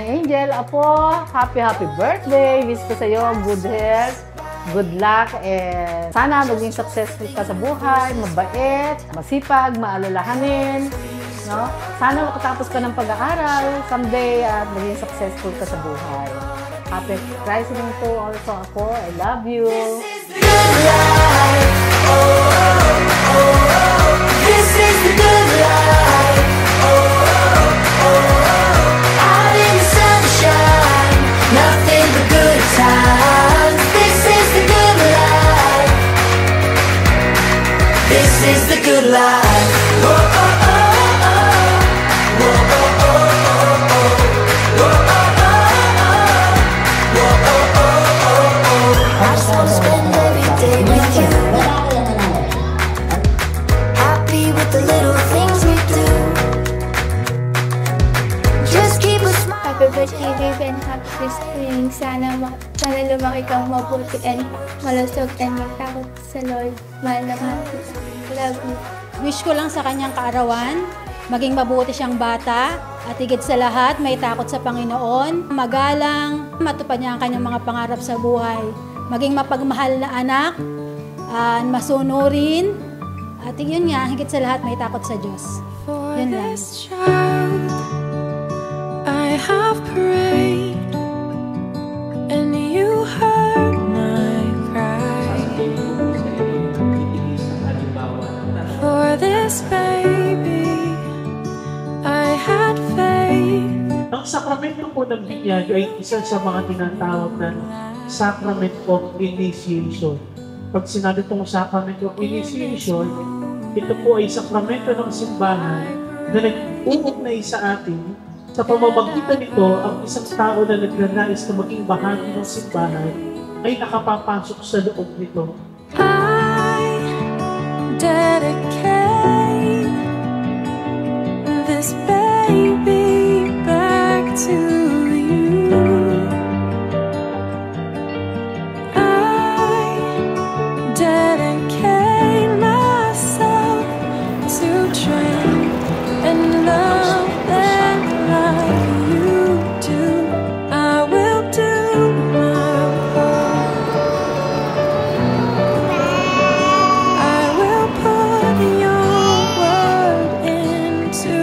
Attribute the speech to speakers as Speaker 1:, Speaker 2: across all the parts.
Speaker 1: Angel, Apo, happy birthday! Wish ko sa iyo good health, good luck, and sana maging successful ka sa buhay, mabait, masipag, maalalahanin, no? Sana makatapos ka ng pag-aaral someday at maging successful ka sa buhay. Happy rising to also ako. I love you. This is the good life. Out in the sunshine, nothing but good times. This is the good life. This is the good life. Whoa, oh, oh, oh. Whoa, oh, oh, oh, oh. Whoa, oh, oh, oh. Whoa, oh, oh, oh, oh. I just wanna spend every day with you. Happy with the little things we do. Just keep a smile.
Speaker 2: Happy birthday, Dave, and happy Christmas. Sana lumaki kang mabuti and malusog and magtakot sa Lord. Mahal na mahal kita. Love you.
Speaker 3: Wish ko lang sa kanyang kaarawan, maging mabuti siyang bata, at higit sa lahat, may takot sa Panginoon, magalang, matupad niya ang kanyang mga pangarap sa buhay, maging mapagmahal na anak, masunurin, at yun nga, higit sa lahat, may takot sa Diyos. Yun lang.
Speaker 4: I have prayed, and you heard my cry. For this baby, I had faith.
Speaker 5: Ang sakramento po ng binyag ay isa sa mga tinatawag na Sacrament of Initiation. Pag sinabi itong Sacrament of Initiation, ito po ay sakramento ng simbahan na nag-uugnay sa atin. Sa pamamagitan nito, ang isang tao na nagnanais na maging bahagi ng simbahan ay nakapapasok sa loob nito.
Speaker 4: I dedicate this baby back to you. I dedicate myself to train and love them like you do. I will do my part. I will put your word into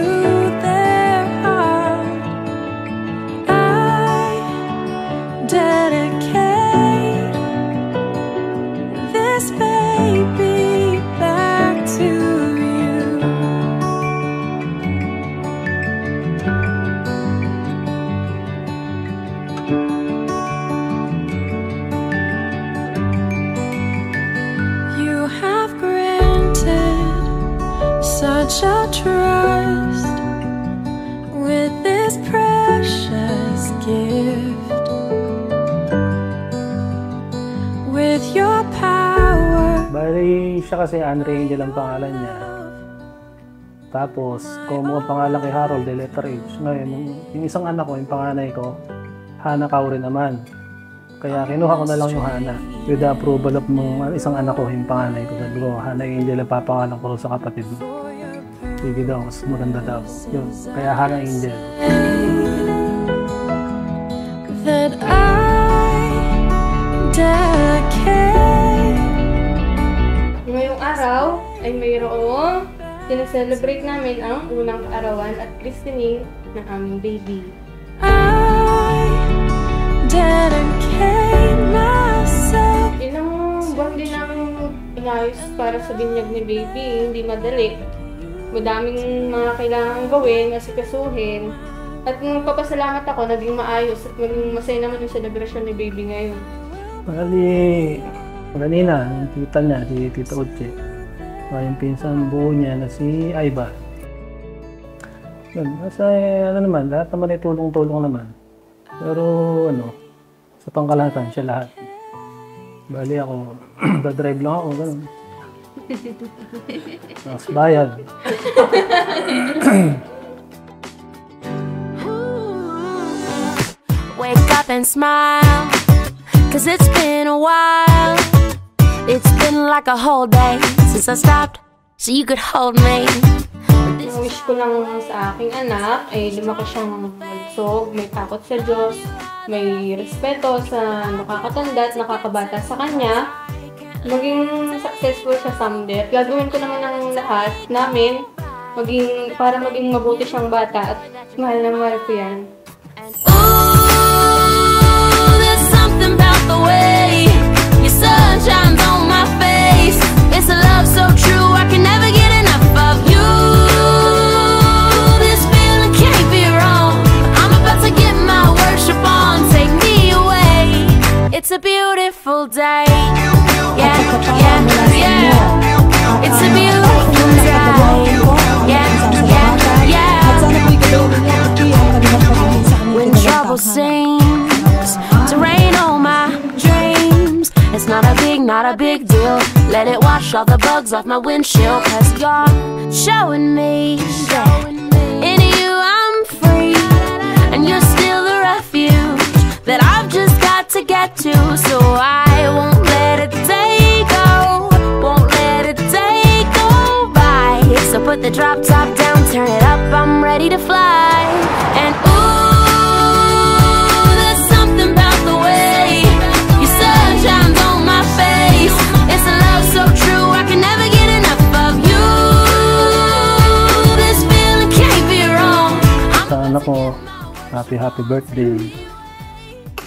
Speaker 4: their heart. I dedicate this baby back to you. You have granted such a trust with this precious gift. With your power.
Speaker 6: Bali, siya kasi Andre Angel ang pangalan niya. Tapos, kung mga pangalan kay Harold, the letter H. Ngayon, yung isang anak ko, yung panganay ko, Hana Kauri naman. Kaya kinuha ko na lang yung Hana. With the approval of isang anak ko, yung panganay ko. Sabi ko, Hana Angel ang papangalan ko sa kapatid mo. Sige daw, mas maganda daw. Yun, kaya Hana Angel.
Speaker 4: That I dedicate.
Speaker 2: Ngayong araw ay mayroong sineselebrate namin ang unang kaarawan at christening ng aming baby.
Speaker 4: I dedicate myself.
Speaker 2: Ilang buwan din ang inayos para sa binyag ni baby, hindi madali. Madaming mga kailangan gawin, asikasuhin. At nung papasalamat ako, naging maayos at maging masaya naman yung celebration ni baby ngayon.
Speaker 6: Kanina, yung tita niya, si Tita Uche. Yung pinsan buo niya na si Aiba. Kasi ano naman, lahat naman ay tulong-tulong naman. Pero sa pangkalahatan siya lahat. Bali ako, dadrive lang ako, gano'n. Tapos bayad.
Speaker 4: and smile, 'cause it's been a while. It's been like a whole day since I stopped so you could hold me.
Speaker 2: Ang wish ko lang sa aking anak ay lumaki siyang malusog, may takot sa Diyos, may respeto sa nakakatanda at nakakabata sa kanya, maging successful siya someday. At gagawin ko naman ang lahat namin para maging mabuti siyang bata at mahal na mahal ko yan.
Speaker 4: Ooh, there's something about the way your sun shines on my face. It's a love so true, I can never get enough of you. This feeling can't be wrong. I'm about to get my worship on. Take me away. It's a beautiful day. Yeah, yeah, yeah. It's a beautiful day. Yeah, yeah, yeah. When trouble seems to rain on my dreams, it's not a big deal. Let it wash all the bugs off my windshield, 'cause you're showing me that in you I'm free, and you're still the refuge that I've just got to get to. So I won't let it take go, won't let it take go by. So put the drop top down, turn it up, I'm ready to fly. And ooh, there's something about the way your sun shines on my face. It's a love so true, I can never get enough of you. This feeling can't be wrong.
Speaker 6: Sa anak ko, happy birthday.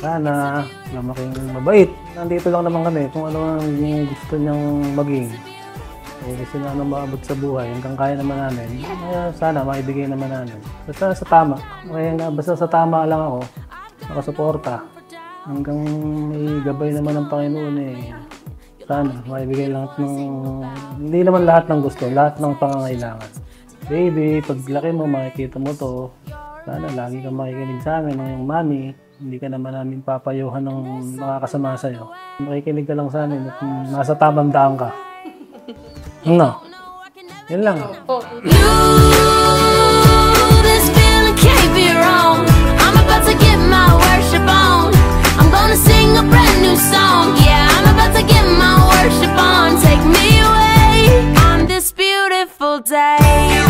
Speaker 6: Sana lumaking mabait. Nandito lang naman kami kung ano yung gusto niyang maging. Gusto na maabot sa buhay, hanggang kaya naman namin. Kaya sana maibigay naman namin. Basta sa tama. Basta sa tama lang ako, nakasuporta. Hanggang may gabay naman ng Panginoon eh. Sana maibigay lang hindi naman lahat ng gusto, lahat ng pangangailangan. Baby, paglaki mo, makikita mo to. Sana lagi kang makikinig sa amin ng iyong mami. Hindi ka naman namin papayuhan ng mga kasama sa'yo. Makikinig ka lang sa amin at nasa tamang daan ka. No. Yun lang.
Speaker 4: You, this feeling can't be wrong. I'm about to get my worship on. I'm gonna sing a brand new song. Yeah, I'm about to get my worship on. Take me away on this beautiful day.